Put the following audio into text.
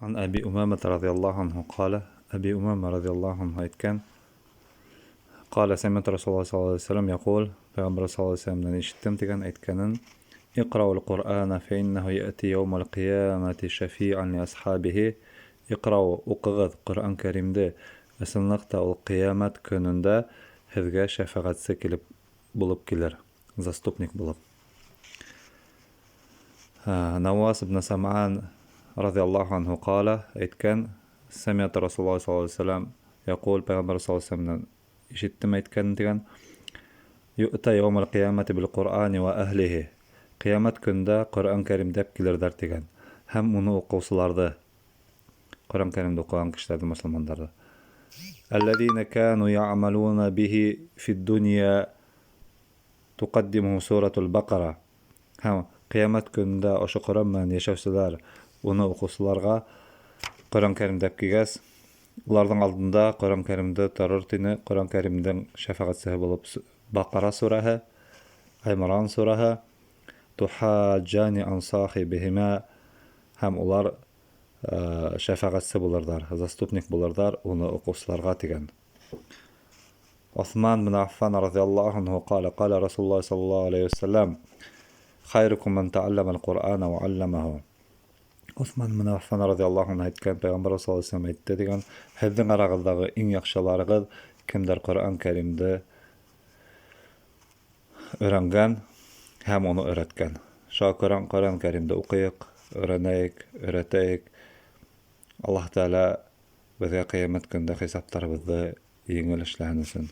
عن أبي أمامة رضي الله عنه قال أبي أمامة رضي الله عنه أيتكن قال سمعت رسول الله صلى الله عليه وسلم يقول فغمر صلى الله عليه وسلم نشتمتكن أيتكن اقرأوا القرآن فإنه يأتي يوم القيامة شفيعا لأصحابه اقرأوا أقغذ قرآن كريم ده أسنقت القيامة كننده هذا شفاعت سكيل بلب كيلر زستوبنيك بلب نواس بن سمعان رضي الله عنه قال إتكن سمعت رسول الله صلى الله عليه وسلم يقول بيغمبر صلى الله عليه وسلم يشتم إتكن يؤتى يوم القيامة بالقرآن وأهله قيامة كندا قرآن كريم دب كيلر دارتيغان هم onu okusularda Kur'an-ı Kerim'de okuyan kişilerde Müslümanlarda الذين كانوا يعملون به في الدنيا تقدمه سورة البقرة هم قيامة كندا أشو قرآن من يشوفسلار onu okusularga Kur'an-ı Kerim dep kiges ulardan aldında Kur'an-ı Kerim'de tarırtini Kur'an-ı Kerim'den şefaatçisi bulup Bakara surahı İmran surahı tuhajjani an sahibihima hem ular şefaatçisi bulardar zastupnik bulardar onu okusularga tigen عثمان بن عفان رضي الله عنه قال رسول الله صلى الله عليه وسلم خيركم من تعلم القرآن وعلمه Osman bin Affan radıyallahu anh aytkan Peygamber sallallahu aleyhi ve sellem aytdı degan Hezdin aragızdagı en yaxşılarıgız kimler Kur'an-ı Kerim'de öğrengen hem onu öğretken. Şa Kur'an-ı Kerim'de okuyuk, öğreneyik, öğreteyik. Allah Teala bize kıyamet günde hesaplarımızda yengil işlenesin.